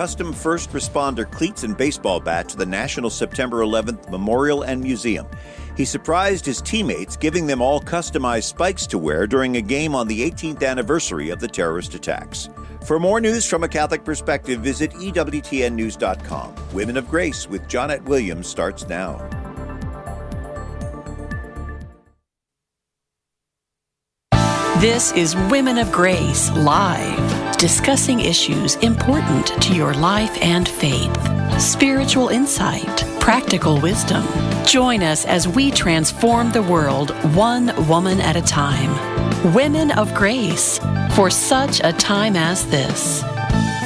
Custom first responder cleats and baseball bat to the National September 11th Memorial and Museum. He surprised his teammates, giving them all customized spikes to wear during a game on the 18th anniversary of the terrorist attacks. For more news from a Catholic perspective, visit EWTNnews.com. Women of Grace with Johnnette Williams starts now. This is Women of Grace Live, discussing issues important to your life and faith. Spiritual insight, practical wisdom. Join us as we transform the world one woman at a time. Women of Grace, for such a time as this.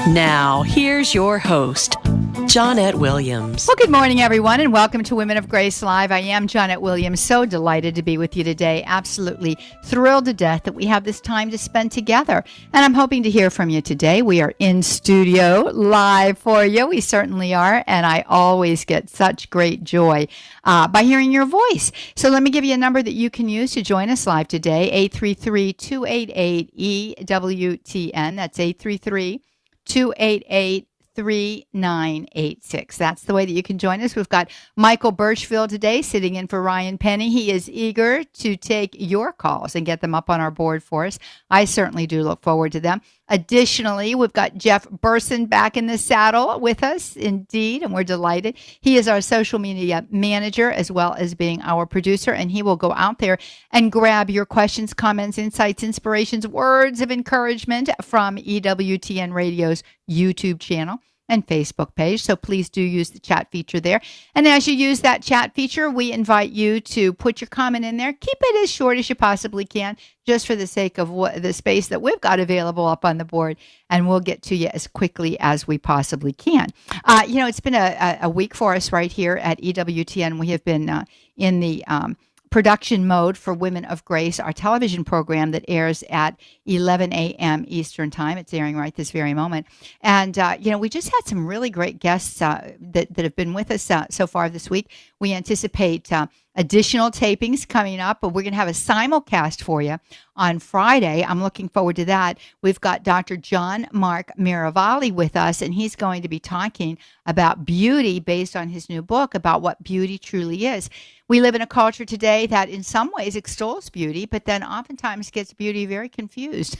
Now, here's your host, Johnnette Williams. Well, good morning, everyone, and welcome to Women of Grace Live. I am Johnnette Williams. So delighted to be with you today. Absolutely thrilled to death that we have this time to spend together. And I'm hoping to hear from you today. We are in studio live for you. We certainly are. And I always get such great joy by hearing your voice. So let me give you a number that you can use to join us live today, 833-288-EWTN. That's 833-288-3986. That's the way that you can join us. We've got Michael Birchfield today sitting in for Ryan Penny. He is eager to take your calls and get them up on our board for us. I certainly do look forward to them. Additionally, we've got Jeff Burson back in the saddle with us, indeed, and we're delighted. He is our social media manager as well as being our producer, and he will go out there and grab your questions, comments, insights, inspirations, words of encouragement from EWTN Radio's YouTube channel and Facebook page. So please do use the chat feature there. And as you use that chat feature, we invite you to put your comment in there. Keep it as short as you possibly can, just for the sake of the space that we've got available up on the board, and we'll get to you as quickly as we possibly can. It's been a week for us right here at EWTN. We have been in the production mode for Women of Grace, our television program that airs at 11 a.m. Eastern Time. It's airing right this very moment. And, we just had some really great guests that have been with us so far this week. We anticipate additional tapings coming up, but we're going to have a simulcast for you on Friday. I'm looking forward to that. We've got Dr. John Mark Minerva with us, and he's going to be talking about beauty based on his new book about what beauty truly is. We live in a culture today that in some ways extols beauty, but then oftentimes gets beauty very confused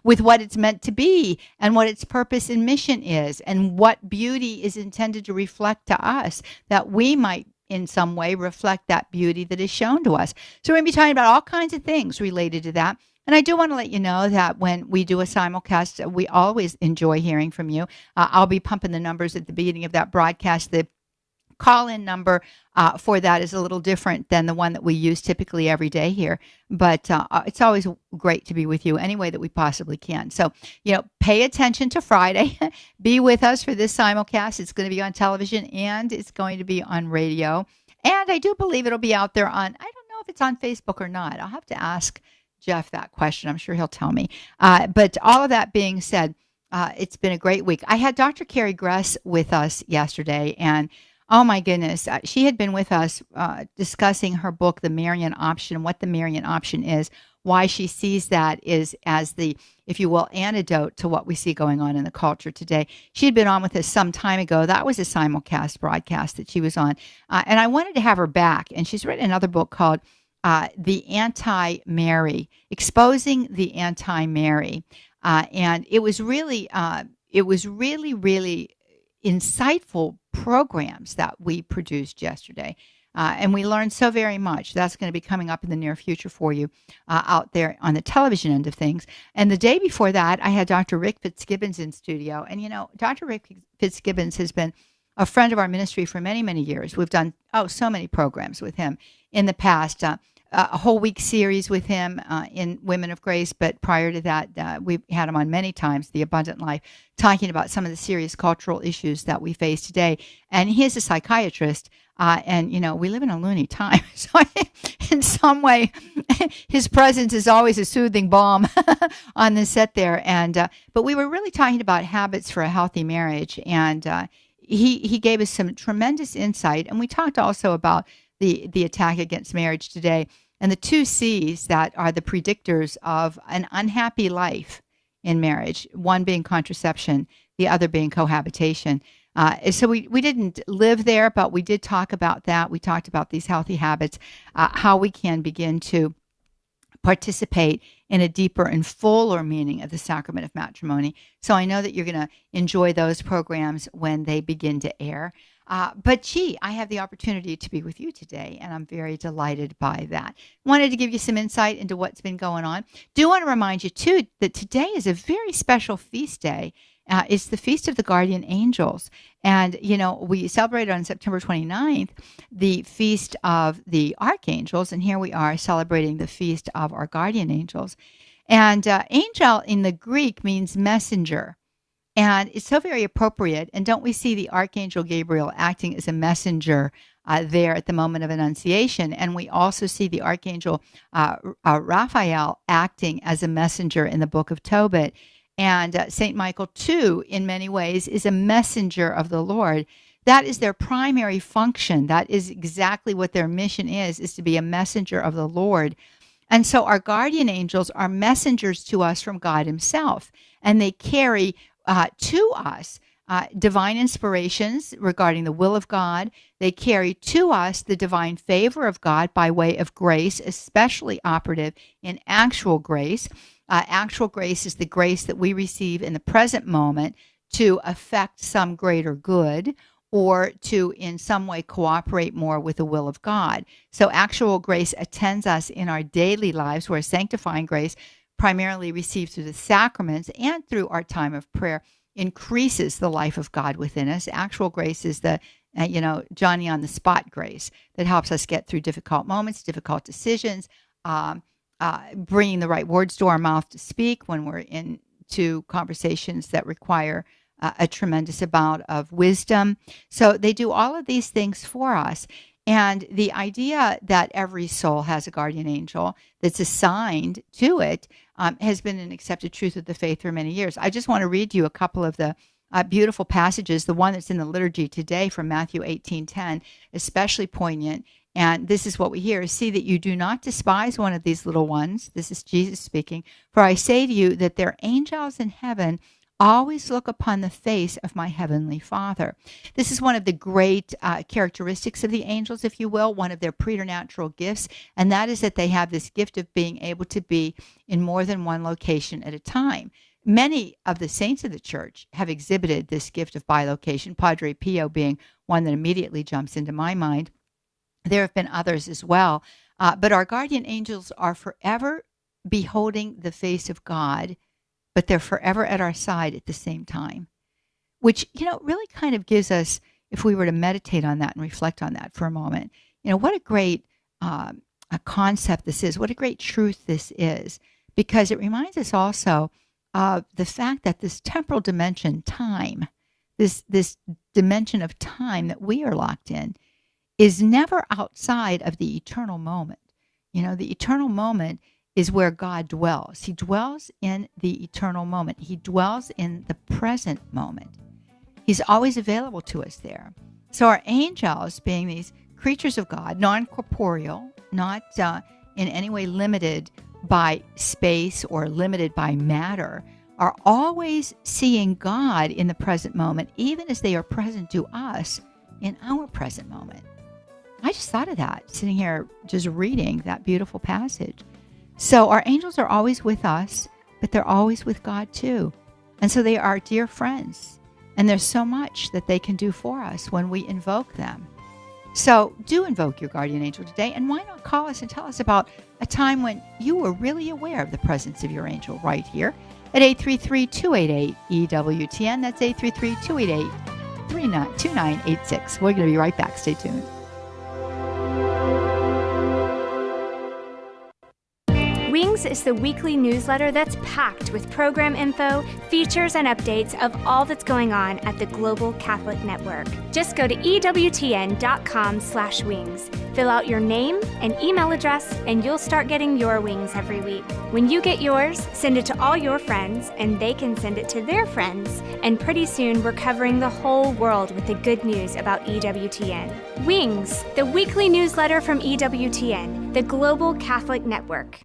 with what it's meant to be and what its purpose and mission is and what beauty is intended to reflect to us, that we might in some way reflect that beauty that is shown to us. So we're going to be talking about all kinds of things related to that. And I do want to let you know that when we do a simulcast, we always enjoy hearing from you. I'll be pumping the numbers at the beginning of that broadcast. The call-in number for that is a little different than the one that we use typically every day here. But it's always great to be with you any way that we possibly can. So, pay attention to Friday. Be with us for this simulcast. It's going to be on television and it's going to be on radio. And I do believe it'll be out there on, I don't know if it's on Facebook or not. I'll have to ask Jeff that question. I'm sure he'll tell me. But all of that being said, it's been a great week. I had Dr. Carrie Gress with us yesterday, and oh my goodness, she had been with us discussing her book, The Marian Option, what the Marian Option is, why she sees that is as the, if you will, antidote to what we see going on in the culture today. She had been on with us some time ago. That was a simulcast broadcast that she was on. And I wanted to have her back. And she's written another book called The Anti-Mary, Exposing the Anti-Mary. And it was really, really insightful programs that we produced yesterday. And we learned so very much. That's going to be coming up in the near future for you out there on the television end of things. And the day before that, I had Dr. Rick Fitzgibbons in studio. And, Dr. Rick Fitzgibbons has been a friend of our ministry for many, many years. We've done, so many programs with him in the past. A whole week series with him in Women of Grace, but prior to that, we've had him on many times, The Abundant Life, talking about some of the serious cultural issues that we face today. And he is a psychiatrist, and, we live in a loony time. So in some way, his presence is always a soothing balm on the set there. And but we were really talking about habits for a healthy marriage, and he gave us some tremendous insight. And we talked also about the attack against marriage today, and the 2 C's that are the predictors of an unhappy life in marriage, one being contraception, the the other being cohabitation. So we didn't live there, but we did talk about that. We talked about these healthy habits, how we can begin to participate in a deeper and fuller meaning of the sacrament of matrimony. So I know that you're going to enjoy those programs when they begin to air. But I have the opportunity to be with you today, and I'm very delighted by that. Wanted to give you some insight into what's been going on. Do want to remind you, too, that today is a very special feast day. It's the Feast of the Guardian Angels. And, we celebrated on September 29th the Feast of the Archangels. And here we are celebrating the Feast of our Guardian Angels. And angel in the Greek means messenger. And it's so very appropriate. And don't we see the Archangel Gabriel acting as a messenger there at the moment of Annunciation? And we also see the Archangel Raphael acting as a messenger in the book of Tobit. And St. Michael, too, in many ways, is a messenger of the Lord. That is their primary function. That is exactly what their mission is to be a messenger of the Lord. And so our guardian angels are messengers to us from God himself. And they carry to us divine inspirations regarding the will of God. They carry to us the divine favor of God by way of grace, especially operative in actual grace. Actual grace is the grace that we receive in the present moment to affect some greater good or to in some way cooperate more with the will of God. So actual grace attends us in our daily lives, whereas sanctifying grace, primarily received through the sacraments and through our time of prayer, increases the life of God within us. Actual grace is the Johnny on the spot grace that helps us get through difficult moments, difficult decisions, bringing the right words to our mouth to speak when we're into conversations that require a tremendous amount of wisdom. So they do all of these things for us. And the idea that every soul has a guardian angel that's assigned to it has been an accepted truth of the faith for many years. I just want to read you a couple of the beautiful passages. The one that's in the liturgy today from Matthew 18:10, especially poignant. And this is what we hear: see that you do not despise one of these little ones. This is Jesus speaking. For I say to you that their angels in heaven always look upon the face of my heavenly Father. This is one of the great characteristics of the angels, if you will, one of their preternatural gifts, and that is that they have this gift of being able to be in more than one location at a time. Many of the saints of the church have exhibited this gift of bilocation, Padre Pio being one that immediately jumps into my mind. There have been others as well, but our guardian angels are forever beholding the face of God, but they're forever at our side at the same time, which, really kind of gives us, if we were to meditate on that and reflect on that for a moment, what a great a concept this is, what a great truth this is, because it reminds us also of the fact that this temporal dimension, time, this dimension of time that we are locked in, is never outside of the eternal moment. The eternal moment is where God dwells. He dwells in the eternal moment. He dwells in the present moment. He's always available to us there. So our angels, being these creatures of God, non-corporeal, not in any way limited by space or limited by matter, are always seeing God in the present moment, even as they are present to us in our present moment. I just thought of that, sitting here just reading that beautiful passage. So our angels are always with us, but they're always with God too. And so they are dear friends. And there's so much that they can do for us when we invoke them. So do invoke your guardian angel today. And why not call us and tell us about a time when you were really aware of the presence of your angel right here at 833-288-EWTN. That's 833-288-2986. We're going to be right back. Stay tuned. Wings is the weekly newsletter that's packed with program info, features, and updates of all that's going on at the Global Catholic Network. Just go to EWTN.com/wings. Fill out your name and email address, and you'll start getting your wings every week. When you get yours, send it to all your friends, and they can send it to their friends. And pretty soon, we're covering the whole world with the good news about EWTN. Wings, the weekly newsletter from EWTN, the Global Catholic Network.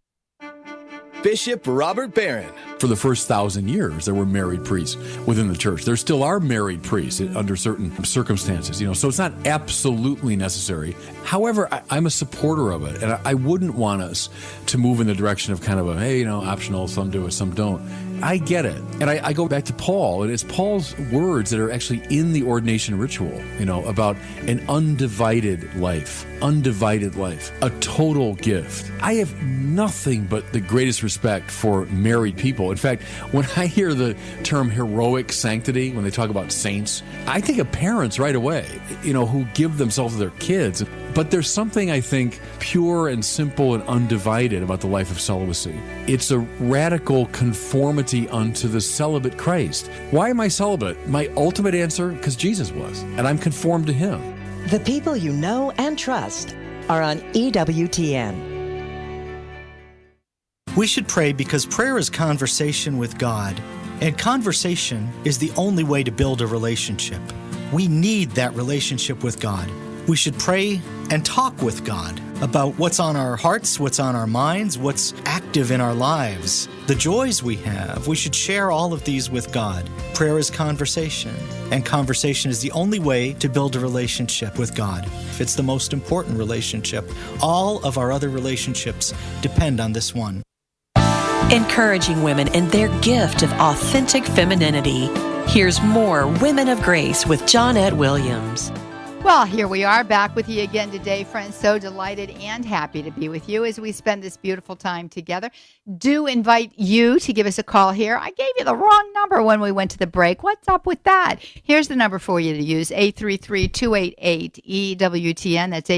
Bishop Robert Barron. For the first 1,000 years, there were married priests within the church. There still are married priests under certain circumstances, so it's not absolutely necessary. However, I'm a supporter of it, and I wouldn't want us to move in the direction of kind of a, hey, optional, some do it, some don't. I get it. And I go back to Paul, and it's Paul's words that are actually in the ordination ritual, about an undivided life, a total gift. I have nothing but the greatest respect for married people. In fact, when I hear the term heroic sanctity, when they talk about saints, I think of parents right away, who give themselves to their kids. But there's something, I think, pure and simple and undivided about the life of celibacy. It's a radical conformity unto the celibate Christ. Why am I celibate? My ultimate answer, because Jesus was, and I'm conformed to him. The people you know and trust are on EWTN. We should pray because prayer is conversation with God, and conversation is the only way to build a relationship. We need that relationship with God. We should pray and talk with God about what's on our hearts, what's on our minds, what's active in our lives, the joys we have. We should share all of these with God. Prayer is conversation, and conversation is the only way to build a relationship with God. It's the most important relationship. All of our other relationships depend on this one. Encouraging women in their gift of authentic femininity. Here's more Women of Grace with Johnnette Williams. Well, here we are back with you again today, friends. So delighted and happy to be with you as we spend this beautiful time together. Do invite you to give us a call here. I gave you the wrong number when we went to the break. What's up with that? Here's the number for you to use, 833-288-EWTN. That's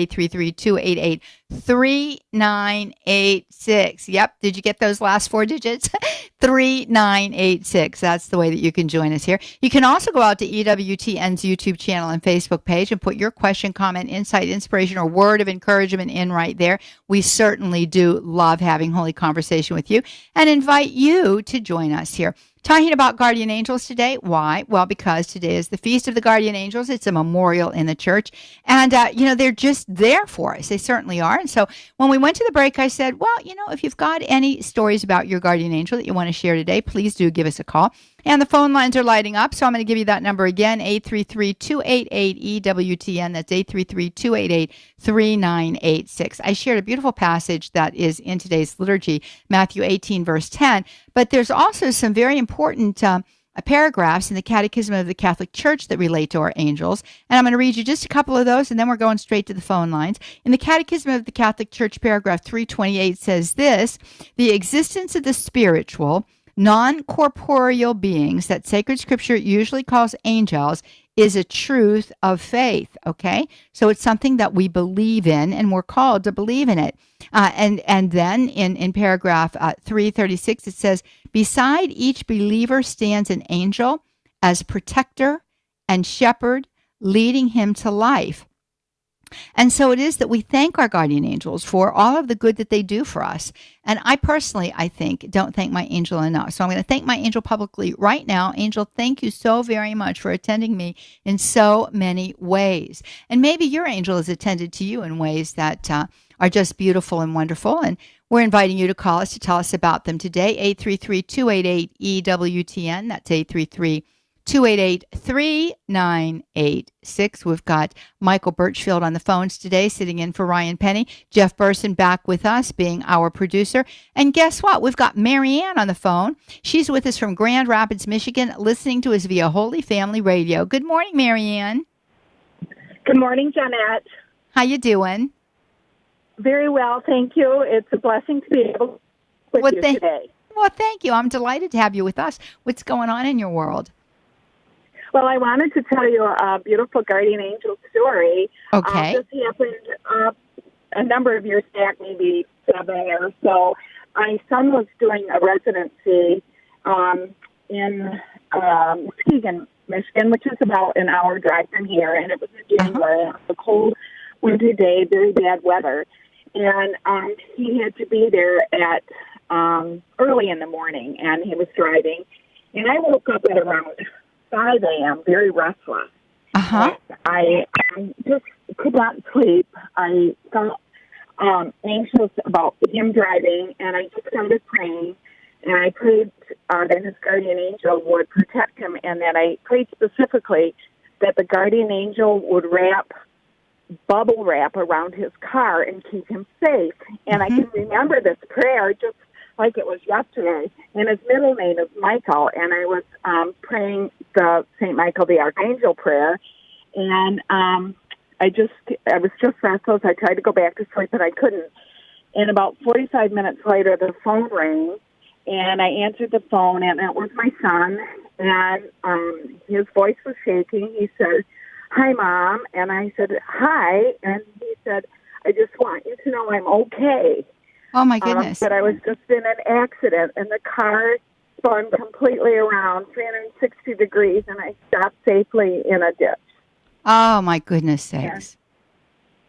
833-288-3986. Yep. Did you get those last four digits? 3986. That's the way that you can join us here. You can also go out to EWTN's YouTube channel and Facebook page and put your question, comment, insight, inspiration, or word of encouragement in right there. We certainly do love having holy conversation with you and invite you to join us here. Talking about guardian angels today. Why? Well, because today is the Feast of the Guardian Angels. It's a memorial in the church. And, they're just there for us. They certainly are. And so when we went to the break, I said, well, if you've got any stories about your guardian angel that you want to share today, please do give us a call. And the phone lines are lighting up, so I'm going to give you that number again, 833-288-EWTN. That's 833-288-3986. I shared a beautiful passage that is in today's liturgy, Matthew 18, verse 10. But there's also some very important paragraphs in the Catechism of the Catholic Church that relate to our angels. And I'm going to read you just a couple of those, and then we're going straight to the phone lines. In the Catechism of the Catholic Church, paragraph 328 says this: the existence of the spiritual, non-corporeal beings that sacred scripture usually calls angels is a truth of faith, okay? So it's something that we believe in, and we're called to believe in it. And then in paragraph 336, it says, beside each believer stands an angel as protector and shepherd, leading him to life. And so it is that we thank our guardian angels for all of the good that they do for us. And I personally, I think, don't thank my angel enough. So I'm going to thank my angel publicly right now. Angel, thank you so very much for attending me in so many ways. And maybe your angel has attended to you in ways that are just beautiful and wonderful. And we're inviting you to call us to tell us about them today. 833-288-EWTN. That's 833-288-3986. We've got Michael Birchfield on the phones today, sitting in for Ryan Penny. Jeff Burson back with us, being our producer. And guess what? We've got Marianne on the phone. She's with us from Grand Rapids, Michigan, listening to us via Holy Family Radio. Good morning, Marianne. Good morning, Johnnette. How you doing? Very well, thank you. It's a blessing to be able to with you today. Well, thank you. I'm delighted to have you with us. What's going on in your world? Well, I wanted to tell you a beautiful guardian angel story. Okay. This happened a number of years back, maybe 7 or so. My son was doing a residency in Muskegon, Michigan, which is about an hour drive from here, and it was in January, a cold winter day, very bad weather. And he had to be there at early in the morning, and he was driving. And I woke up at around 5 a.m., very restless. Uh-huh. I just could not sleep. I felt anxious about him driving, and I just started praying. And I prayed that his guardian angel would protect him, and that I prayed specifically that the guardian angel would wrap bubble wrap around his car and keep him safe. And I can remember this prayer just like it was yesterday. And his middle name is Michael, and I was praying the St. Michael the Archangel prayer, and I was just restless. I tried to go back to sleep, but I couldn't. And about 45 minutes later, the phone rang, and I answered the phone, and it was my son, and his voice was shaking. He said, "Hi, Mom." And I said, "Hi." And he said, "I just want you to know I'm okay." Oh, my goodness. But I was just in an accident, and the car spun completely around 360 degrees, and I stopped safely in a ditch. Oh, my goodness sakes.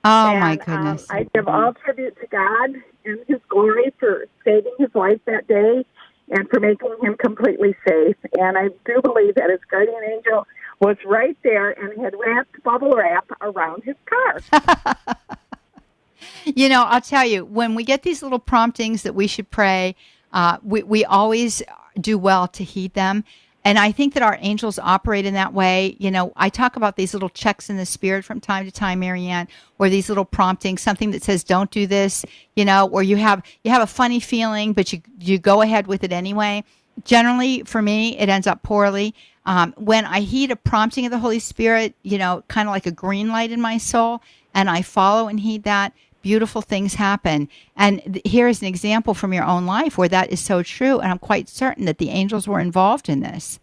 Oh, my goodness. I give all tribute to God and His glory for saving his life that day and for making him completely safe. And I do believe that his guardian angel was right there and had wrapped bubble wrap around his car. You know, I'll tell you, when we get these little promptings that we should pray, we always do well to heed them. And I think that our angels operate in that way. You know, I talk about these little checks in the spirit from time to time, Marianne, or these little promptings, something that says, don't do this, you know, or you have a funny feeling, but you go ahead with it anyway. Generally, for me, it ends up poorly. When I heed a prompting of the Holy Spirit, you know, kind of like a green light in my soul, and I follow and heed that, beautiful things happen. And here is an example from your own life where that is so true. And I'm quite certain that the angels were involved in this.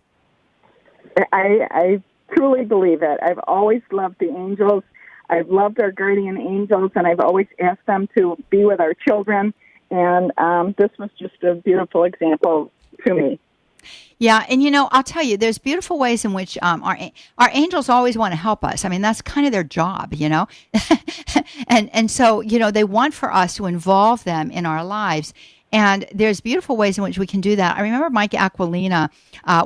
I truly believe it. I've always loved the angels. I've loved our guardian angels, and I've always asked them to be with our children. And this was just a beautiful example to me. Yeah, and you know, I'll tell you, there's beautiful ways in which our angels always want to help us. I mean, that's kind of their job, you know, and so, you know, they want for us to involve them in our lives. And there's beautiful ways in which we can do that. I remember Mike Aquilina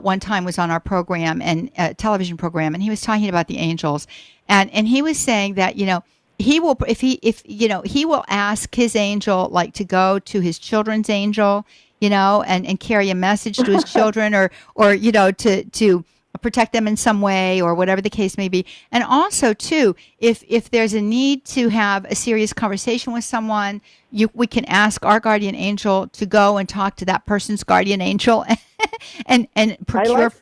one time was on our program and television program, and he was talking about the angels, and he was saying that, you know, he will he will ask his angel like to go to his children's angel, you know, and carry a message to his children or you know, to protect them in some way or whatever the case may be. And also, too, if there's a need to have a serious conversation with someone, we can ask our guardian angel to go and talk to that person's guardian angel and procure.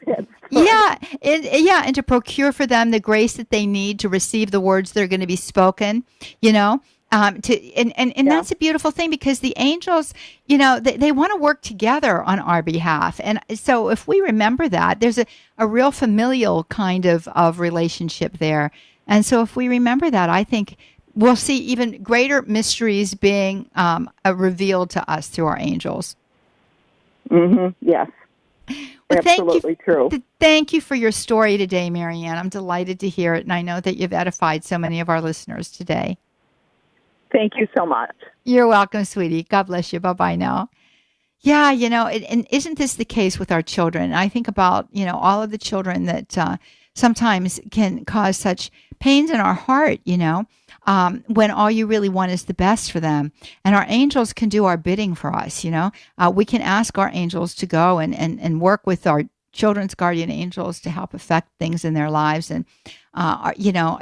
And to procure for them the grace that they need to receive the words that are going to be spoken, you know. That's a beautiful thing, because the angels, you know, they want to work together on our behalf. And so if we remember that, there's a real familial kind of relationship there. And so if we remember that, I think we'll see even greater mysteries being revealed to us through our angels. Yes. Well, absolutely true. Thank you for your story today, Marianne. I'm delighted to hear it, and I know that you've edified so many of our listeners today. Thank you so much. You're welcome, sweetie. God bless you. Bye-bye now. Yeah, you know, and isn't this the case with our children? I think about, you know, all of the children that sometimes can cause such pains in our heart, you know, when all you really want is the best for them. And our angels can do our bidding for us, you know. We can ask our angels to go and work with our children's guardian angels to help affect things in their lives. And, you know,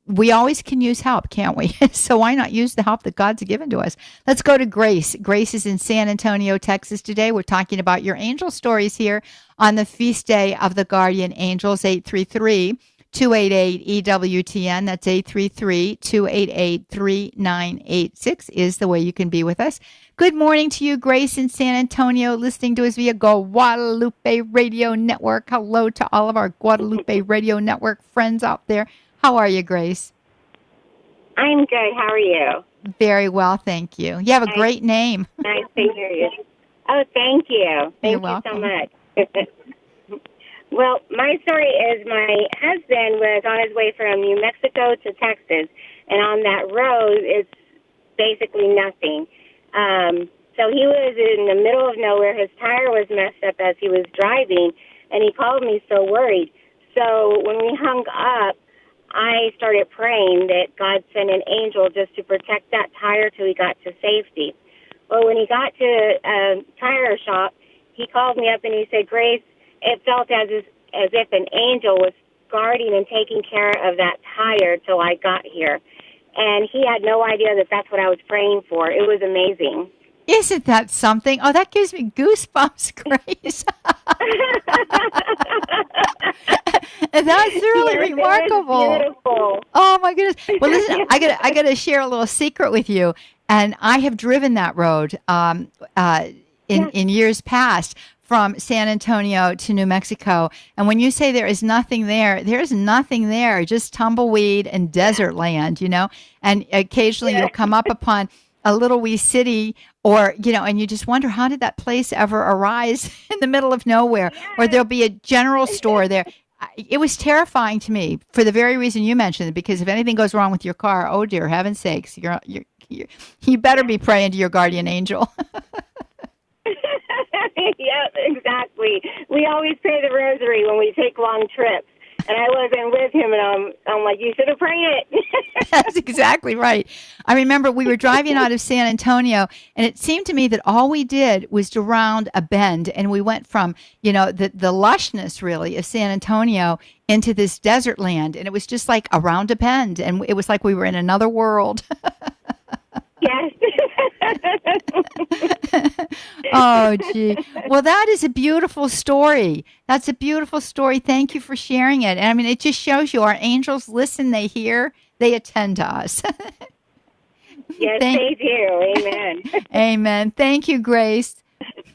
we always can use help, can't we? So why not use the help that God's given to us? Let's go to Grace. Grace is in San Antonio, Texas today. We're talking about your angel stories here on the Feast Day of the Guardian Angels. 833-288-EWTN. That's 833-288-3986 is the way you can be with us. Good morning to you, Grace in San Antonio, listening to us via Guadalupe Radio Network. Hello to all of our Guadalupe Radio Network friends out there. How are you, Grace? I'm good. How are you? Very well, thank you. You have a great name. Nice to hear you. Oh, thank you. Thank you so much. Well, my story is my husband was on his way from New Mexico to Texas, and on that road, it's basically nothing. So he was in the middle of nowhere. His tire was messed up as he was driving, and he called me so worried. So when we hung up, I started praying that God sent an angel just to protect that tire till he got to safety. Well, when he got to a tire shop, he called me up and he said, Grace, it felt as if an angel was guarding and taking care of that tire till I got here. And he had no idea that that's what I was praying for. It was amazing. Isn't that something? Oh, that gives me goosebumps, Grace. That's really remarkable. Beautiful. Oh my goodness. Well, listen, I got to share a little secret with you. And I have driven that road in years past from San Antonio to New Mexico. And when you say there is nothing there, there's nothing there, just tumbleweed and desert land, you know. And occasionally you'll come up upon a little wee city, or, you know, and you just wonder, how did that place ever arise in the middle of nowhere? Or there'll be a general store there. It was terrifying to me for the very reason you mentioned, because if anything goes wrong with your car, oh dear heaven's sakes, you better be praying to your guardian angel. Yep, exactly. We always pray the rosary when we take long trips. And I wasn't with him, and I'm like, you should have prayed it. That's exactly right. I remember we were driving out of San Antonio, and it seemed to me that all we did was to round a bend, and we went from, you know, the lushness, really, of San Antonio into this desert land, and it was just like around a bend, and it was like we were in another world. Yes. Oh, gee. Well, that is a beautiful story. That's a beautiful story. Thank you for sharing it. And I mean, it just shows you our angels listen, they hear, they attend to us. Yes, they do. Amen. Amen. Thank you, Grace. Thank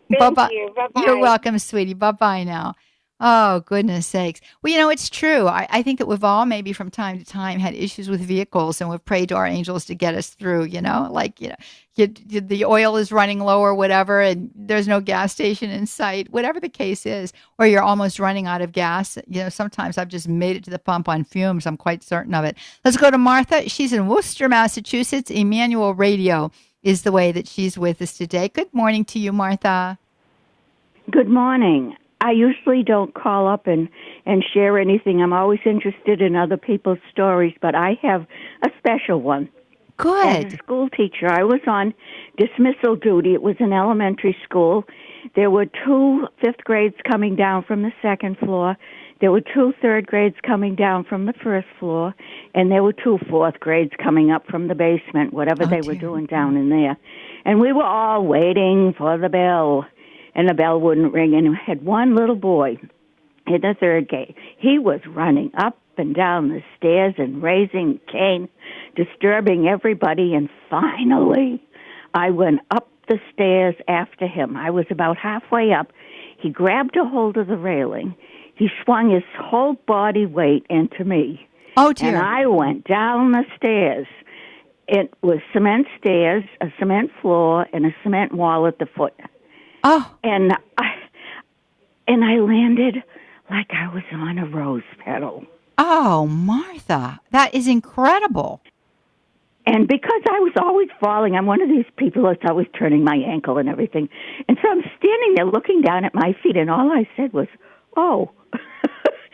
you. Bye-bye. You're welcome, sweetie. Bye-bye now. Oh, goodness sakes. Well, you know, it's true. I think that we've all maybe from time to time had issues with vehicles, and we've prayed to our angels to get us through, you know, like, you know, the oil is running low or whatever, and there's no gas station in sight, whatever the case is, or you're almost running out of gas. You know, sometimes I've just made it to the pump on fumes. I'm quite certain of it. Let's go to Martha. She's in Worcester, Massachusetts. Emmanuel Radio is the way that she's with us today. Good morning to you, Martha. Good morning. I usually don't call up and share anything. I'm always interested in other people's stories, but I have a special one. Good. As a school teacher, I was on dismissal duty. It was an elementary school. There were 2 fifth grades coming down from the second floor. There were 2 third grades coming down from the first floor, and there were 2 fourth grades coming up from the basement, whatever they were doing down in there. And we were all waiting for the bell. And the bell wouldn't ring, and we had one little boy in the third grade. He was running up and down the stairs and raising cane, disturbing everybody, and finally I went up the stairs after him. I was about halfway up. He grabbed a hold of the railing. He swung his whole body weight into me. Oh, dear. And I went down the stairs. It was cement stairs, a cement floor, and a cement wall at the foot. Oh. And I landed like I was on a rose petal. Oh, Martha, that is incredible. And because I was always falling, I'm one of these people that's always turning my ankle and everything. And so I'm standing there looking down at my feet, and all I said was, oh.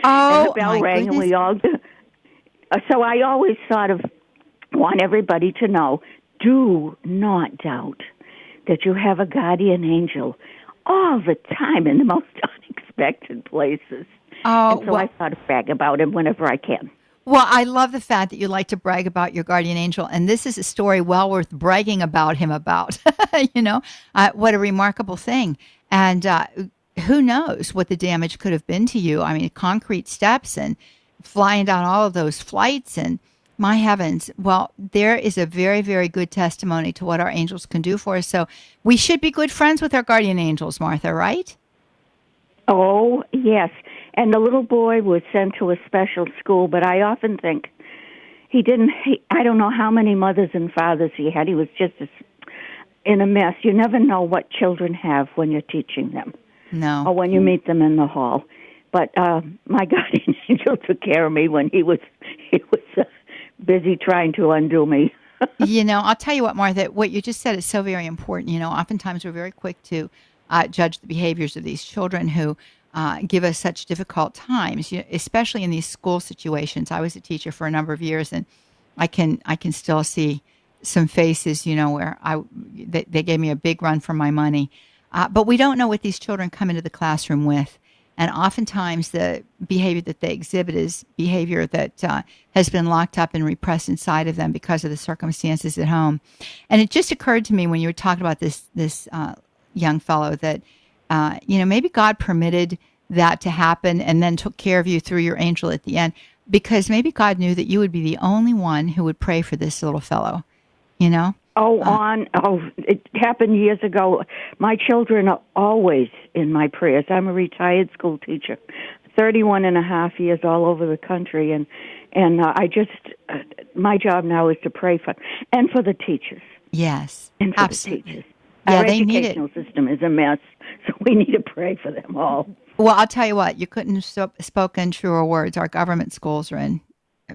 Oh, and the bell rang, and we all... So I always sort of want everybody to know, do not doubt that you have a guardian angel all the time in the most unexpected places. Oh, and so I thought to brag about him whenever I can. Well, I love the fact that you like to brag about your guardian angel, and this is a story well worth bragging about him about. You know, what a remarkable thing. And who knows what the damage could have been to you. I mean, concrete steps and flying down all of those flights, and my heavens. Well, there is a very, very good testimony to what our angels can do for us. So we should be good friends with our guardian angels, Martha, right? Oh, yes. And the little boy was sent to a special school, but I often think I don't know how many mothers and fathers he had. He was just in a mess. You never know what children have when you're teaching them. No. Or when you meet them in the hall. But my guardian angel took care of me when he was busy trying to undo me. You know, I'll tell you what, Martha, what you just said is so very important. You know, oftentimes we're very quick to judge the behaviors of these children who give us such difficult times, especially in these school situations. I was a teacher for a number of years, and I can still see some faces, where they gave me a big run for my money. But we don't know what these children come into the classroom with. And oftentimes the behavior that they exhibit is behavior that has been locked up and repressed inside of them because of the circumstances at home. And it just occurred to me when you were talking about this young fellow that, maybe God permitted that to happen and then took care of you through your angel at the end, because maybe God knew that you would be the only one who would pray for this little fellow, It happened years ago. My children are always in my prayers. I'm a retired school teacher, 31 and a half years all over the country, and I just, my job now is to pray for the teachers. Yes, and for absolutely. the teachers. Yeah, Our they need educational system is a mess, so we need to pray for them all. Well, I'll tell you what, you couldn't have spoken truer words. Our government schools are in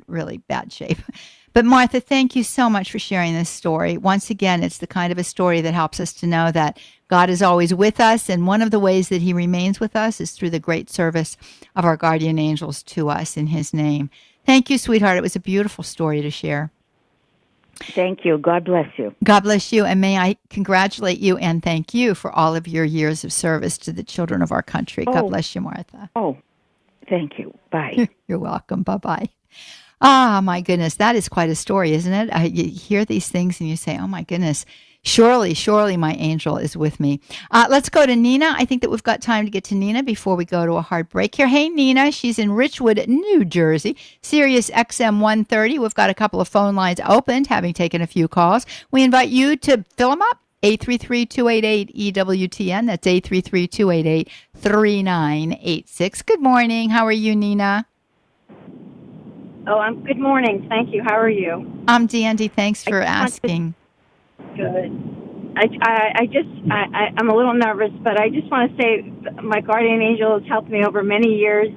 really bad shape. But Martha, thank you so much for sharing this story. Once again, it's the kind of a story that helps us to know that God is always with us, and one of the ways that he remains with us is through the great service of our guardian angels to us in his name. Thank you, sweetheart. It was a beautiful story to share. Thank you. God bless you. God bless you, and may I congratulate you and thank you for all of your years of service to the children of our country. God bless you, Martha. Oh, thank you. Bye. You're welcome. Bye-bye. Ah, my goodness, that is quite a story, isn't it? You hear these things and you say, oh my goodness, surely my angel is with me. Let's go to Nina. I think that we've got time to get to Nina before we go to a hard break here. Hey, Nina, she's in Richwood, New Jersey, Sirius XM 130. We've got a couple of phone lines opened, having taken a few calls. We invite you to fill them up. 833-288-EWTN. That's 833-288-3986. Good morning. How are you, Nina? Oh, good morning. Thank you. How are you? I'm dandy. Thanks for asking. Good. I'm a little nervous, but I just want to say my guardian angel has helped me over many years,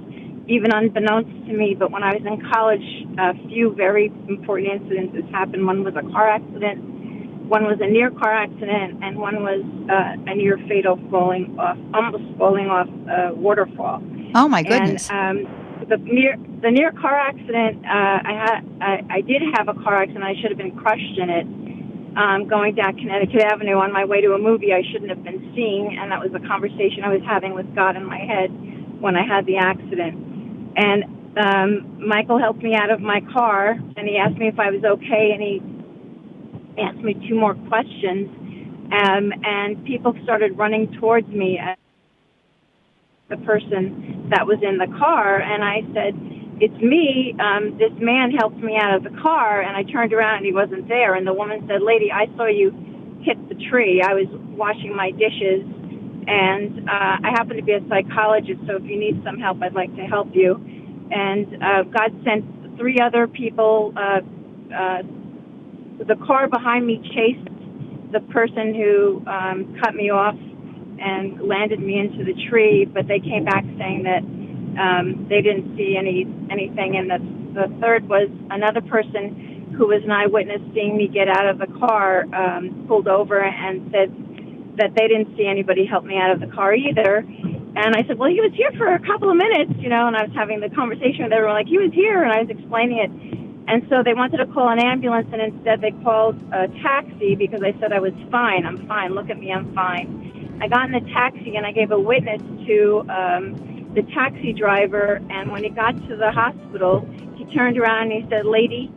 even unbeknownst to me. But when I was in college, a few very important incidents happened. One was a car accident, one was a near car accident, and one was a near fatal almost falling off a waterfall. Oh my goodness! And, the near car accident, I did have a car accident. I should have been crushed in it, going down Connecticut Avenue on my way to a movie I shouldn't have been seeing, and that was a conversation I was having with God in my head when I had the accident. And Michael helped me out of my car, and he asked me if I was okay, and he asked me 2 more questions, and people started running towards me, the person that was in the car, and I said, it's me. This man helped me out of the car, and I turned around and he wasn't there, and the woman said, lady, I saw you hit the tree. I was washing my dishes, and I happen to be a psychologist, so if you need some help, I'd like to help you. And God sent 3 other people. The car behind me chased the person who cut me off and landed me into the tree, but they came back saying that they didn't see anything. And the third was another person who was an eyewitness seeing me get out of the car, pulled over and said that they didn't see anybody help me out of the car either. And I said, well, he was here for a couple of minutes, and I was having the conversation with everyone, like, he was here, and I was explaining it. And so they wanted to call an ambulance, and instead they called a taxi because I said I was fine. I'm fine. Look at me. I'm fine. I got in the taxi, and I gave a witness to the taxi driver, and when he got to the hospital, he turned around and he said, lady,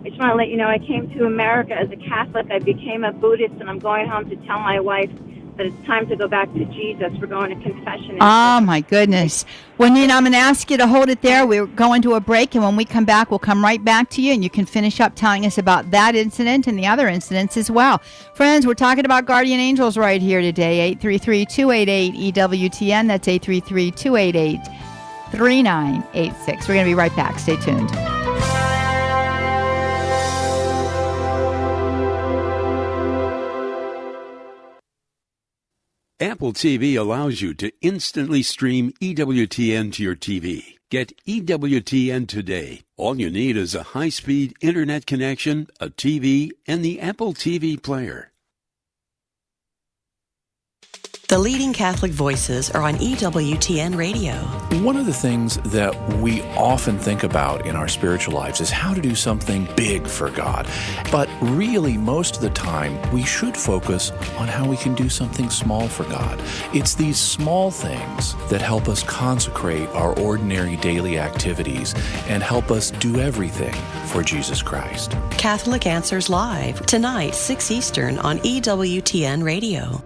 I just want to let you know I came to America as a Catholic. I became a Buddhist, and I'm going home to tell my wife that it's time to go back to Jesus. We're going to confession. Oh, my goodness. Well, Nina, I'm going to ask you to hold it there. We're going to a break, and when we come back, we'll come right back to you, and you can finish up telling us about that incident and the other incidents as well. Friends, we're talking about guardian angels right here today, 833-288-EWTN. That's 833-288-3986. We're going to be right back. Stay tuned. Apple TV allows you to instantly stream EWTN to your TV. Get EWTN today. All you need is a high-speed internet connection, a TV, and the Apple TV player. The leading Catholic voices are on EWTN Radio. One of the things that we often think about in our spiritual lives is how to do something big for God. But really, most of the time, we should focus on how we can do something small for God. It's these small things that help us consecrate our ordinary daily activities and help us do everything for Jesus Christ. Catholic Answers Live, tonight, 6 Eastern on EWTN Radio.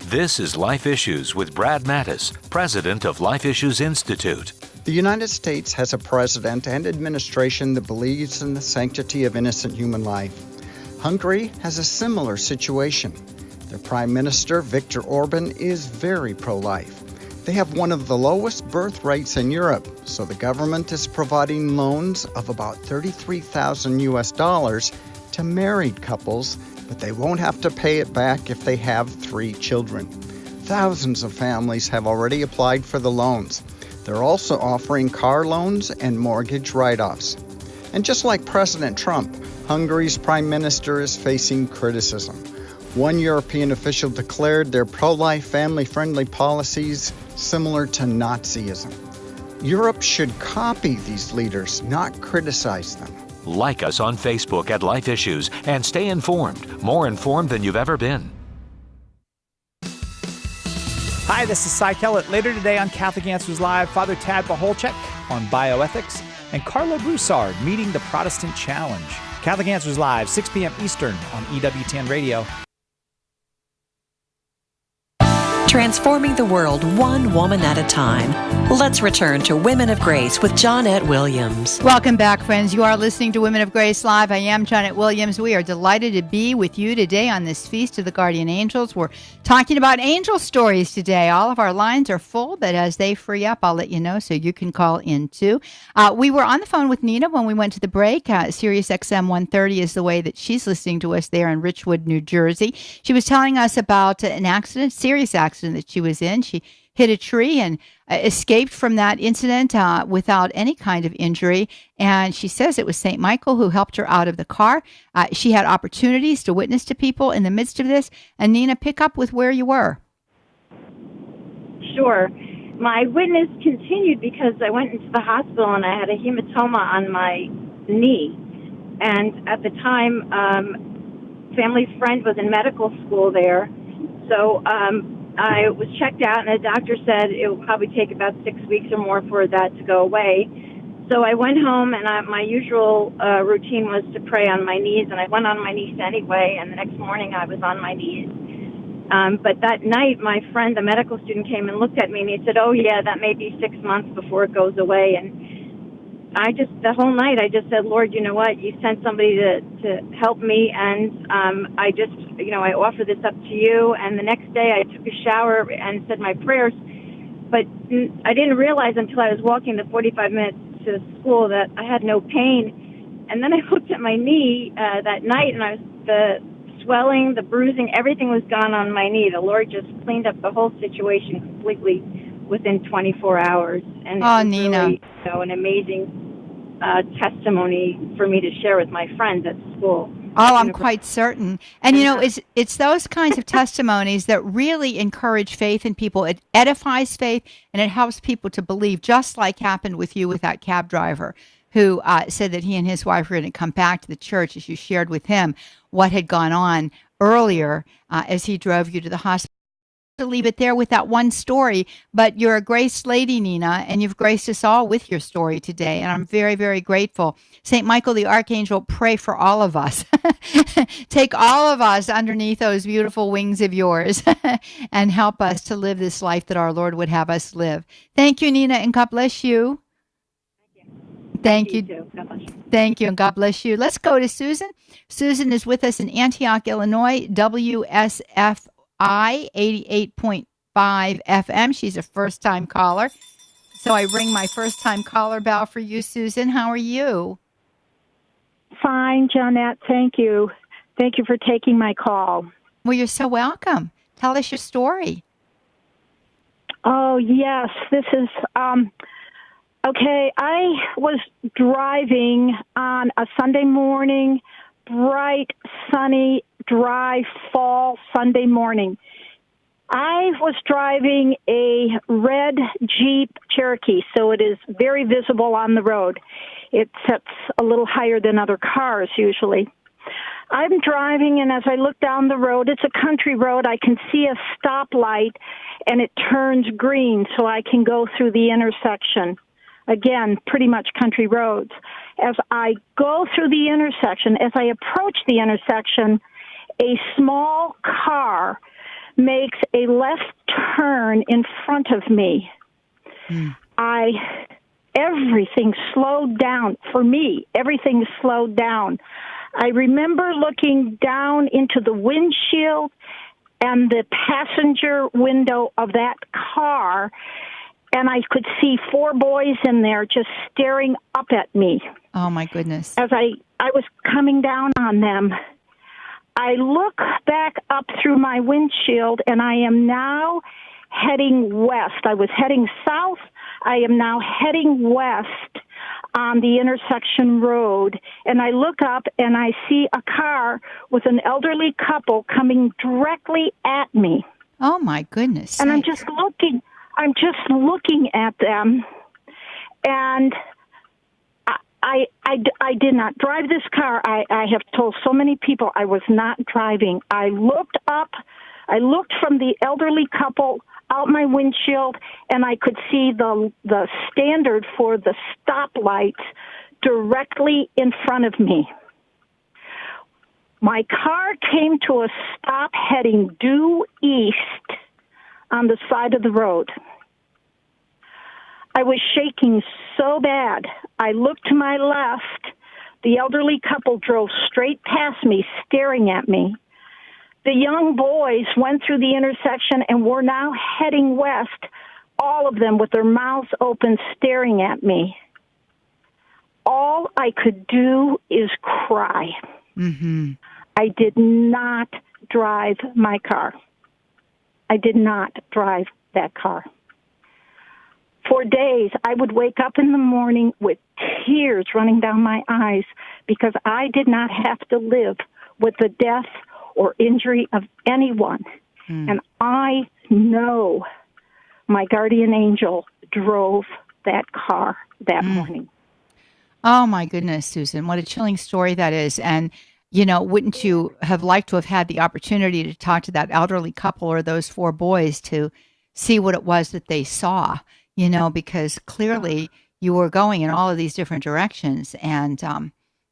This is Life Issues with Brad Mattis, president of Life Issues Institute. The United States has a president and administration that believes in the sanctity of innocent human life. Hungary has a similar situation. Their Prime Minister, Viktor Orban, is very pro-life. They have one of the lowest birth rates in Europe, so the government is providing loans of about $33,000 US to married couples, but they won't have to pay it back if they have 3 children. Thousands of families have already applied for the loans. They're also offering car loans and mortgage write-offs. And just like President Trump, Hungary's prime minister is facing criticism. One European official declared their pro-life, family-friendly policies similar to Nazism. Europe should copy these leaders, not criticize them. Like us on Facebook at Life Issues and stay informed, more informed than you've ever been. Hi, this is Cy Kellett. Later today on Catholic Answers Live, Father Tad Paholchek on bioethics and Carlo Broussard meeting the Protestant Challenge. Catholic Answers Live, 6 p.m. Eastern on EWTN Radio. Transforming the world one woman at a time. Let's return to Women of Grace with Johnnette Williams. Welcome back, friends. You are listening to Women of Grace Live. I am Johnnette Williams. We are delighted to be with you today on this Feast of the Guardian Angels. We're talking about angel stories today. All of our lines are full, but as they free up, I'll let you know so you can call in too. We were on the phone with Nina when we went to the break. Sirius XM 130 is the way that she's listening to us there in Richwood, New Jersey. She was telling us about an accident, serious accident that she was in. She hit a tree and escaped from that incident without any kind of injury. And she says it was St. Michael who helped her out of the car. She had opportunities to witness to people in the midst of this. And Nina, pick up with where you were. Sure. My witness continued because I went into the hospital and I had a hematoma on my knee. And at the time, family friend was in medical school there. So I was checked out, and the doctor said it would probably take about 6 weeks or more for that to go away. So I went home, and my usual routine was to pray on my knees, and I went on my knees anyway, and the next morning I was on my knees. But that night, my friend, the medical student, came and looked at me, and he said, "Oh, yeah, that may be 6 months before it goes away." And the whole night, I just said, "Lord, you know what? You sent somebody to help me, and I offer this up to you." And the next day, I took a shower and said my prayers, but I didn't realize until I was walking the 45 minutes to school that I had no pain. And then I looked at my knee that night, and the swelling, the bruising, everything was gone on my knee. The Lord just cleaned up the whole situation completely within 24 hours. And it was Nina. really, an amazing testimony for me to share with my friends at school. Oh, I'm quite certain. And, it's those kinds of testimonies that really encourage faith in people. It edifies faith, and it helps people to believe, just like happened with you with that cab driver who said that he and his wife were going to come back to the church as you shared with him what had gone on earlier as he drove you to the hospital. To leave it there with that one story, but you're a graced lady, Nina, and you've graced us all with your story today, and I'm very, very grateful. St. Michael the Archangel, pray for all of us. Take all of us underneath those beautiful wings of yours and help us to live this life that our Lord would have us live. Thank you, Nina, and God bless you. Thank you. Thank you, and God bless you. Let's go to Susan. Susan is with us in Antioch, Illinois, WSFI 88.5 FM. She's a first-time caller. So I ring my first-time caller bell for you, Susan. How are you? Fine, Johnnette. Thank you. Thank you for taking my call. Well, you're so welcome. Tell us your story. Oh, yes. This is, okay, I was driving on a Sunday morning, bright, sunny, dry fall Sunday morning. I was driving a red Jeep Cherokee, so it is very visible on the road. It sits a little higher than other cars usually. I'm driving, and as I look down the road, it's a country road. I can see a stoplight, and it turns green, so I can go through the intersection. Again, pretty much country roads. As I go through the intersection, as I approach the intersection, a small car makes a left turn in front of me. Everything slowed down. For me, everything slowed down. I remember looking down into the windshield and the passenger window of that car, and I could see 4 boys in there just staring up at me. Oh, my goodness. As I was coming down on them, I look back up through my windshield, and I am now heading west. I was heading south. I am now heading west on the intersection road, and I look up, and I see a car with an elderly couple coming directly at me. Oh, my goodness. And I'm just looking at them, and I did not drive this car. I have told so many people I was not driving. I looked up. I looked from the elderly couple out my windshield, and I could see the standard for the stoplights directly in front of me. My car came to a stop heading due east on the side of the road. I was shaking so bad. I looked to my left. The elderly couple drove straight past me, staring at me. The young boys went through the intersection and were now heading west, all of them with their mouths open, staring at me. All I could do is cry. Mm-hmm. I did not drive my car. I did not drive that car. For days, I would wake up in the morning with tears running down my eyes because I did not have to live with the death or injury of anyone. And I know my guardian angel drove that car that morning. Oh, my goodness, Susan. What a chilling story that is. And, you know, wouldn't you have liked to have had the opportunity to talk to that elderly couple or those 4 boys to see what it was that they saw, you know, because clearly you were going in all of these different directions. And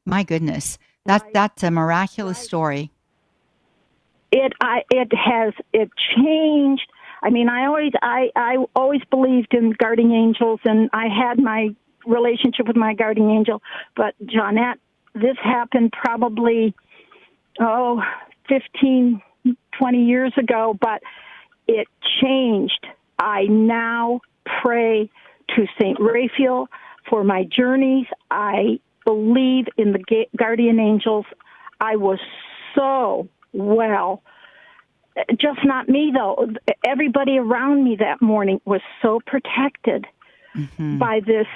my goodness, that's a miraculous story. It changed. I mean, I always believed in guardian angels, and I had my relationship with my guardian angel. But Johnnette, this happened probably 15, 20 years ago, but it changed. I now pray to St. Raphael for my journeys. I believe in the guardian angels. I was so well. Just not me, though. Everybody around me that morning was so protected by this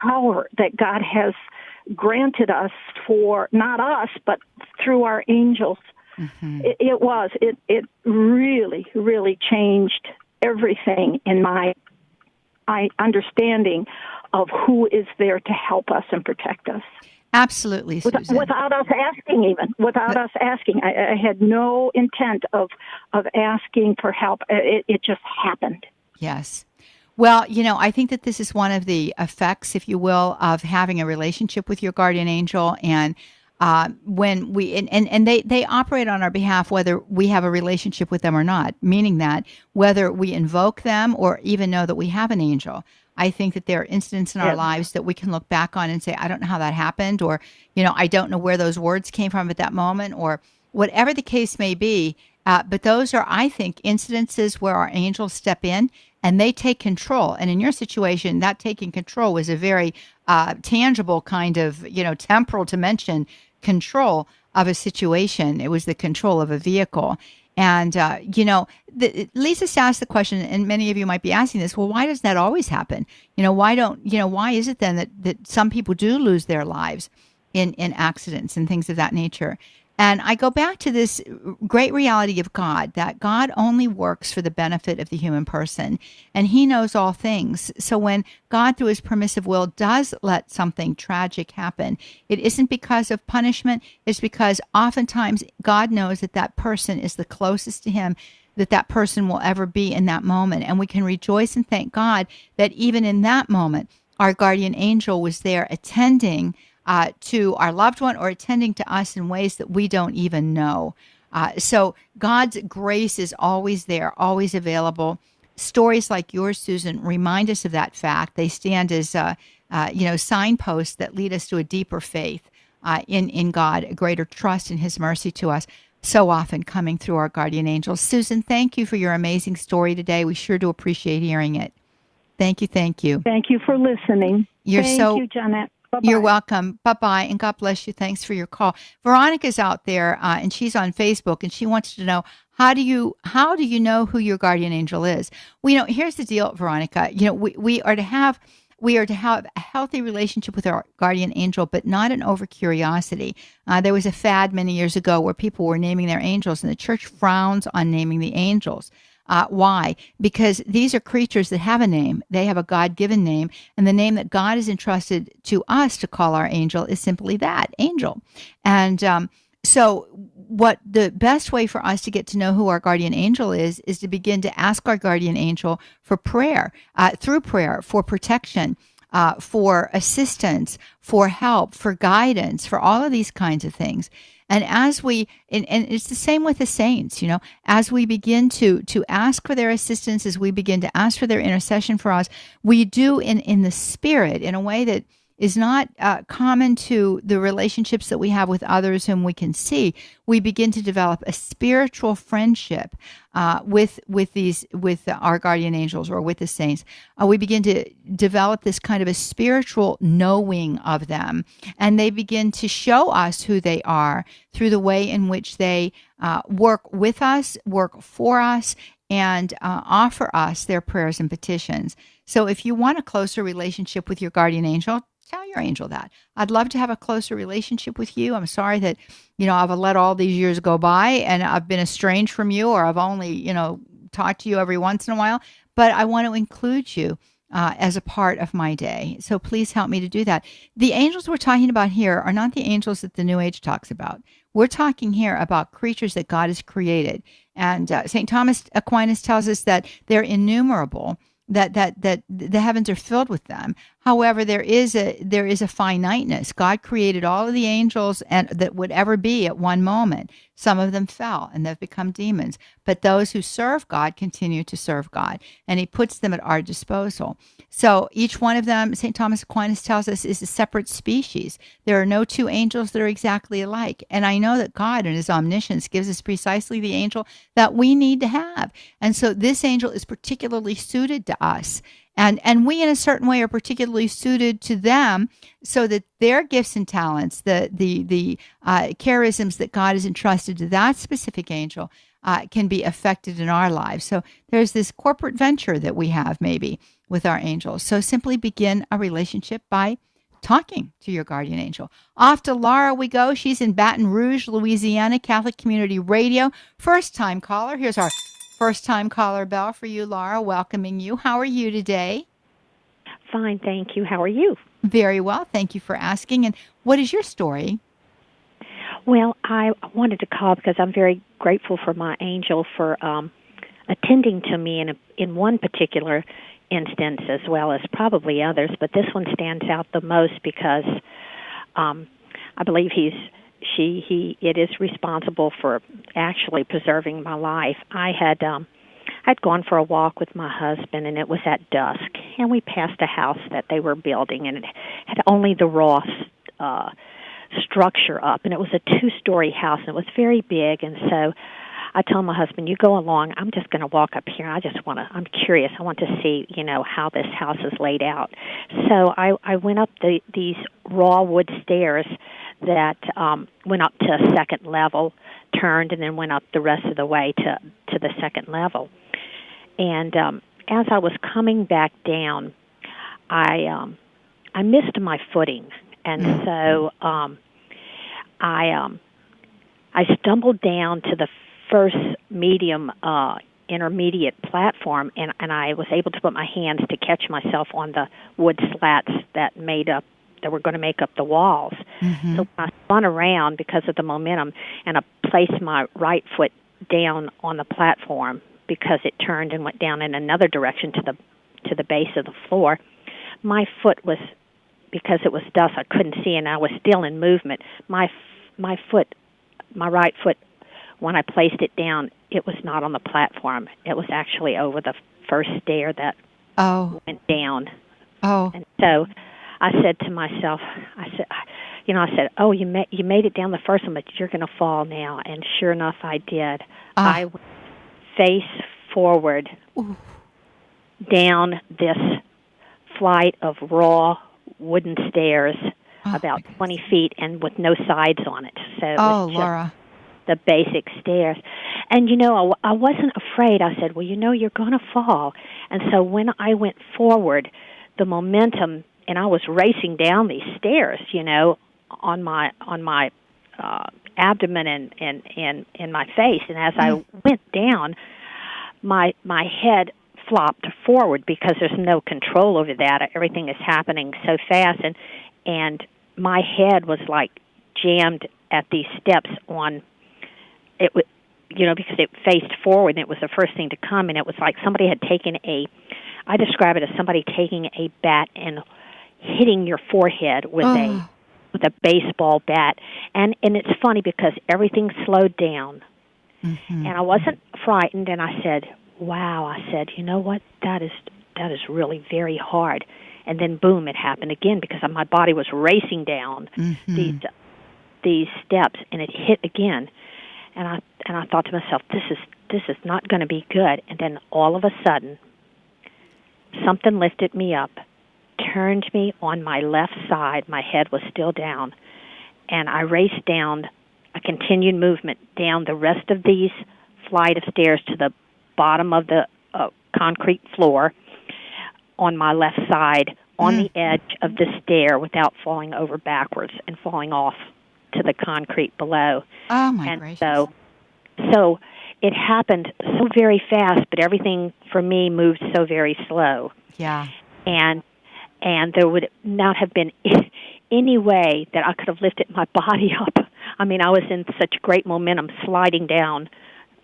power that God has granted us for, not us, but through our angels. It really, really changed everything in my understanding of who is there to help us and protect us. Absolutely, Susan. Without us asking, I had no intent of asking for help. It just happened. Yes. Well, you know, I think that this is one of the effects, if you will, of having a relationship with your guardian angel. And when we and they operate on our behalf, whether we have a relationship with them or not, meaning that whether we invoke them or even know that we have an angel. I think that there are incidents in our lives that we can look back on and say, I don't know how that happened, or, you know, I don't know where those words came from at that moment, or whatever the case may be. But those are, I think, incidences where our angels step in and they take control. And in your situation, that taking control was a very tangible kind of, you know, temporal dimension control of a situation. It was the control of a vehicle. And, you know, Lisa asked the question, and many of you might be asking this, well, why does that always happen? You know, why is it then that some people do lose their lives in accidents and things of that nature? And I go back to this great reality of God, that God only works for the benefit of the human person, and he knows all things. So when God, through his permissive will, does let something tragic happen, it isn't because of punishment. It's because oftentimes God knows that that person is the closest to him that person will ever be in that moment. And we can rejoice and thank God that even in that moment, our guardian angel was there attending to our loved one or attending to us in ways that we don't even know. So God's grace is always there, always available. Stories like yours, Susan, remind us of that fact. They stand as signposts that lead us to a deeper faith in God, a greater trust in his mercy to us, so often coming through our guardian angels. Susan, thank you for your amazing story today. We sure do appreciate hearing it. Thank you. Thank you. Thank you for listening. Thank you, Johnnette. Bye-bye. You're welcome. Bye-bye, and God bless you. Thanks for your call. Veronica's out there, and she's on Facebook, and she wants to know, how do you know who your guardian angel is? Well, here's the deal, Veronica. We are to have a healthy relationship with our guardian angel, but not an over curiosity. There was a fad many years ago where people were naming their angels, and the church frowns on naming the angels. Why? Because these are creatures that have a name. They have a God-given name, and the name that God has entrusted to us to call our angel is simply that, angel. And so what the best way for us to get to know who our guardian angel is to begin to ask our guardian angel for prayer, through prayer, for protection, for assistance, for help, for guidance, for all of these kinds of things. And as and it's the same with the saints, as we begin to ask for their assistance, as we begin to ask for their intercession for us, we do in the spirit, in a way that is not common to the relationships that we have with others whom we can see. We begin to develop a spiritual friendship with our guardian angels or with the saints. We begin to develop this kind of a spiritual knowing of them, and they begin to show us who they are through the way in which they work with us, work for us, and offer us their prayers and petitions. So if you want a closer relationship with your guardian angel, tell your angel that. I'd love to have a closer relationship with you. I'm sorry that, I've let all these years go by and I've been estranged from you, or I've only, talked to you every once in a while, but I want to include you as a part of my day. So please help me to do that. The angels we're talking about here are not the angels that the New Age talks about. We're talking here about creatures that God has created. And St. Thomas Aquinas tells us that they're innumerable, that the heavens are filled with them. However, there is a finiteness. God created all of the angels and that would ever be at one moment. Some of them fell and they've become demons. But those who serve God continue to serve God, and he puts them at our disposal. So each one of them, St. Thomas Aquinas tells us, is a separate species. There are no two angels that are exactly alike. And I know that God in his omniscience gives us precisely the angel that we need to have. And so this angel is particularly suited to us. And we, in a certain way, are particularly suited to them, so that their gifts and talents, the charisms that God has entrusted to that specific angel, can be affected in our lives. So there's this corporate venture that we have maybe with our angels. So simply begin a relationship by talking to your guardian angel. Off to Laura we go. She's in Baton Rouge, Louisiana, Catholic Community Radio. First-time caller. Here's our first-time caller bell for you, Laura, welcoming you. How are you today? Fine, thank you. How are you? Very well. Thank you for asking. And what is your story? Well, I wanted to call because I'm very grateful for my angel for attending to me in one particular instance, as well as probably others, but this one stands out the most because I believe it is responsible for actually preserving my life. I'd gone for a walk with my husband, and it was at dusk, and we passed a house that they were building, and it had only the raw structure up, and it was a 2-story house, and it was very big. And so I told my husband, "You go along. I'm just going to walk up here. I'm curious. I want to see, how this house is laid out." So I went up these raw wood stairs that went up to a second level, turned, and then went up the rest of the way to the second level. And as I was coming back down, I missed my footing, and so I stumbled down to the first intermediate platform, and I was able to put my hands to catch myself on the wood slats that were going to make up the walls. Mm-hmm. So I spun around because of the momentum, and I placed my right foot down on the platform because it turned and went down in another direction to the base of the floor. My foot was, because it was dust, I couldn't see, and I was still in movement. My right foot, when I placed it down, it was not on the platform. It was actually over the first stair that went down. Oh. And so I said to myself, oh, you made it down the first one, but you're going to fall now. And sure enough, I did. I went face forward down this flight of raw wooden stairs, about 20 feet, and with no sides on it. So it was just Laura, the basic stairs. And, I wasn't afraid. I said, well, you're going to fall. And so when I went forward, the momentum, and I was racing down these stairs, on my abdomen and in my face. And as I went down, my head flopped forward because there's no control over that. Everything is happening so fast, and my head was like jammed at these steps on it. Because it faced forward, and it was the first thing to come, and it was like somebody had taken I describe it as somebody taking a bat and hitting your forehead with a baseball bat. And it's funny because everything slowed down. Mm-hmm. And I wasn't frightened, and I said, wow, I said, you know what, that is really very hard. And then boom, it happened again because my body was racing down these steps, and it hit again. And I thought to myself, this is not going to be good. And then all of a sudden, something lifted me up, turned me on my left side. My head was still down, and I raced down a continued movement down the rest of these flight of stairs to the bottom of the concrete floor on my left side, on the edge of the stair without falling over backwards and falling off to the concrete below. Oh, my gracious. So it happened so very fast, but everything for me moved so very slow. Yeah. And there would not have been any way that I could have lifted my body up. I mean, I was in such great momentum sliding down,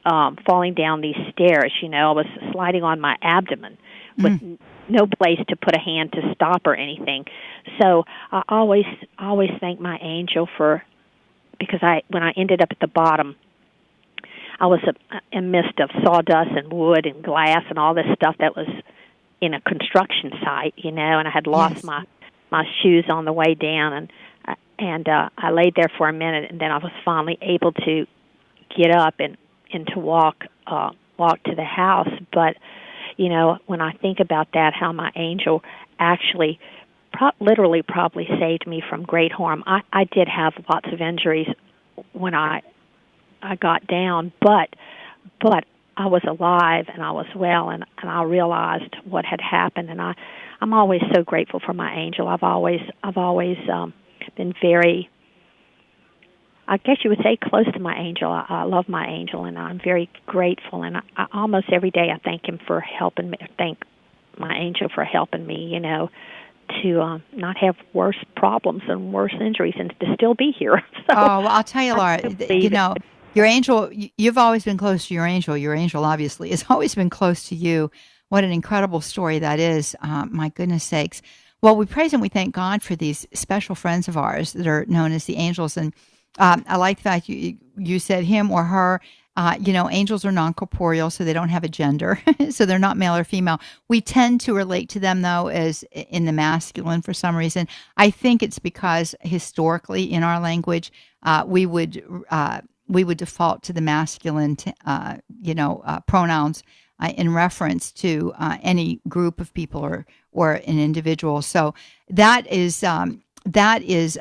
falling down these stairs, I was sliding on my abdomen with no place to put a hand to stop or anything. So I always thank my angel because when I ended up at the bottom, I was in midst of sawdust and wood and glass and all this stuff that was in a construction site, and I had lost my shoes on the way down, and I laid there for a minute, and then I was finally able to get up and to walk to the house. But when I think about that, how my angel actually literally probably saved me from great harm. I did have lots of injuries when I got down, but I was alive and I was well, and I realized what had happened, and I'm always so grateful for my angel. I've always been very, I guess you would say, close to my angel. I love my angel, and I'm very grateful, and I almost every day I thank him for helping me. Thank my angel for helping me, to not have worse problems and worse injuries, and to still be here. So, I'll tell you, Laura, your angel, you've always been close to your angel. Your angel obviously has always been close to you. What an incredible story that is. My goodness sakes. Well, we praise and we thank God for these special friends of ours that are known as the angels. And I like the fact you said him or her. Angels are non-corporeal, so they don't have a gender. So they're not male or female. We tend to relate to them, though, as in the masculine for some reason. I think it's because historically in our language, we would default to the masculine, pronouns in reference to any group of people or an individual. So that is an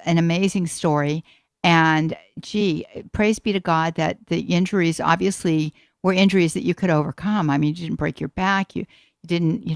amazing story. And praise be to God that the injuries obviously were injuries that you could overcome. I mean, you didn't break your back. You didn't,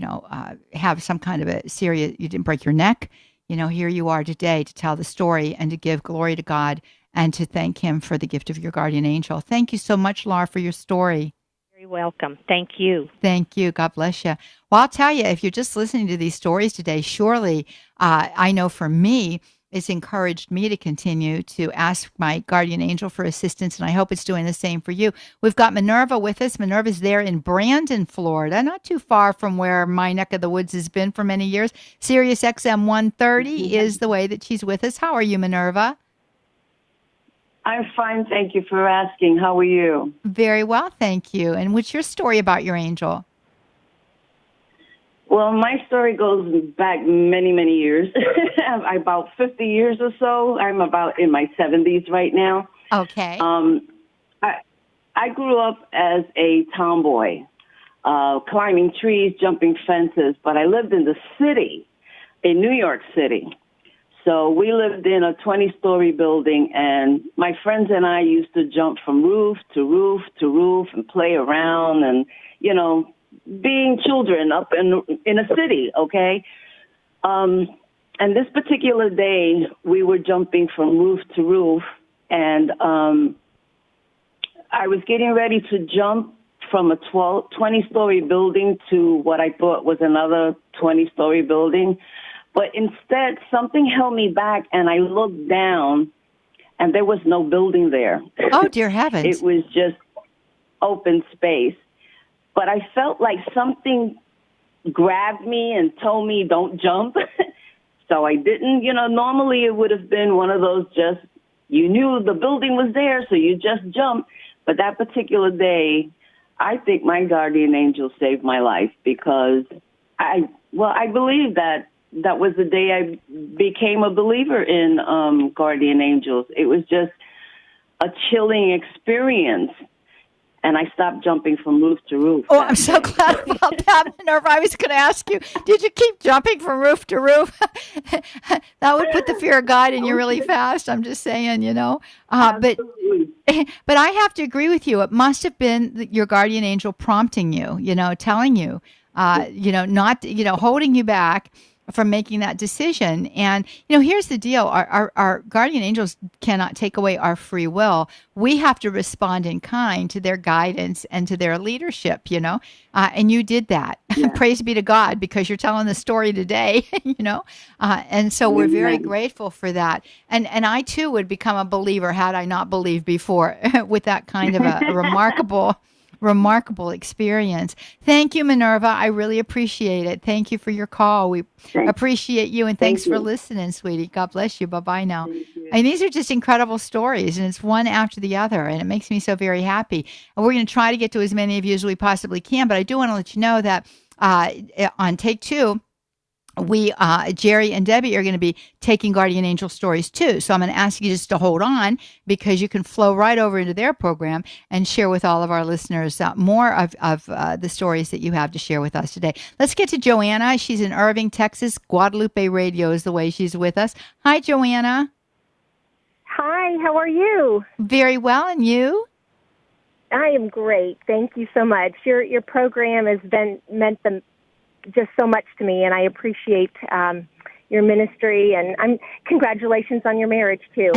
have some kind of you didn't break your neck. Here you are today to tell the story and to give glory to God and to thank him for the gift of your guardian angel. Thank you so much, Laura, for your story. Very welcome. Thank you. Thank you. God bless you. Well, I'll tell you, if you're just listening to these stories today, surely I know for me, it's encouraged me to continue to ask my guardian angel for assistance, and I hope it's doing the same for you. We've got Minerva with us. Minerva's there in Brandon, Florida, not too far from where my neck of the woods has been for many years. Sirius XM 130 is the way that she's with us. How are you, Minerva? I'm fine, thank you for asking. How are you? Very well, thank you. And what's your story about your angel? Well, my story goes back many, many years, about 50 years or so. I'm about in my 70s right now. Okay. I grew up as a tomboy, climbing trees, jumping fences, but I lived in the city, in New York City. So we lived in a 20-story building, and my friends and I used to jump from roof to roof to roof and play around and, you know, being children up in a city, okay? And this particular day, we were jumping from roof to roof, and I was getting ready to jump from a 20-story building to what I thought was another 20-story building. But instead, something held me back, and I looked down, and there was no building there. Oh, dear heavens. It was just open space. But I felt like something grabbed me and told me, don't jump. So I didn't. You know, normally it would have been one of those just, you knew the building was there, so you just jumped. But that particular day, I think my guardian angel saved my life because I believe that was the day I became a believer in guardian angels. It was just a chilling experience. And I stopped jumping from roof to roof. Oh, I'm so glad about that, Minerva. I was going to ask you, did you keep jumping from roof to roof? That would put the fear of God in you really fast. I'm just saying, you know. But I have to agree with you. It must have been your guardian angel prompting you, you know, telling you, you know, not, you know, holding you back from making that decision. And, you know, here's the deal. Our guardian angels cannot take away our free will. We have to respond in kind to their guidance and to their leadership, you know, and you did that. Yeah. Praise be to God, because you're telling the story today, you know, and so we're very grateful for that. And I, too, would become a believer had I not believed before with that kind of a remarkable experience. Thank you, Minerva. I really appreciate it. Thank you for your call. We appreciate you, and thanks for listening, sweetie. God bless you. Bye-bye now. And these are just incredible stories, and it's one after the other, and it makes me so very happy. And we're going to try to get to as many of you as we possibly can, but I do want to let you know that on Take Two, we, Jerry and Debbie, are going to be taking guardian angel stories too. So I'm going to ask you just to hold on, because you can flow right over into their program and share with all of our listeners more of the stories that you have to share with us today. Let's get to Joanna. She's in Irving, Texas. Guadalupe Radio is the way she's with us. Hi, Joanna. Hi, how are you? Very well, and you? I am great. Thank you so much. Your program has meant just so much to me, and I appreciate your ministry, and congratulations on your marriage too.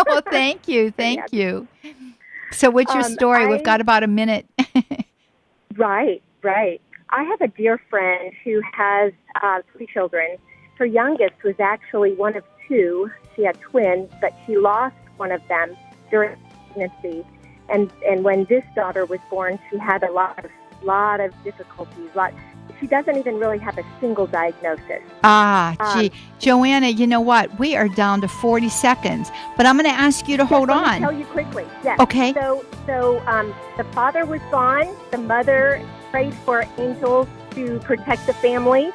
Well, thank you. You. So what's your story? We've got about a minute. Right. I have a dear friend who has 3 children. Her youngest was actually one of 2. She had twins, but she lost one of them during pregnancy. And when this daughter was born, she had a lot of difficulties. She doesn't even really have a single diagnosis. Joanna, you know what? We are down to 40 seconds, but I'm going to ask you to hold on. Let me tell you quickly. Yes. Okay. So the father was gone. The mother prayed for angels to protect the family.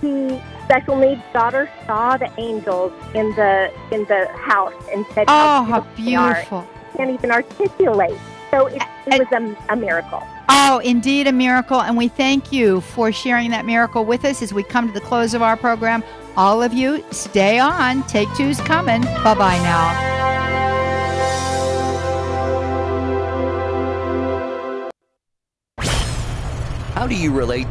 The special needs daughter saw the angels in the house and said, "Oh, how beautiful!" Can't even articulate. So it was a miracle. Oh, indeed a miracle. And we thank you for sharing that miracle with us as we come to the close of our program. All of you, stay on. Take Two's coming. Bye-bye now. How do you relate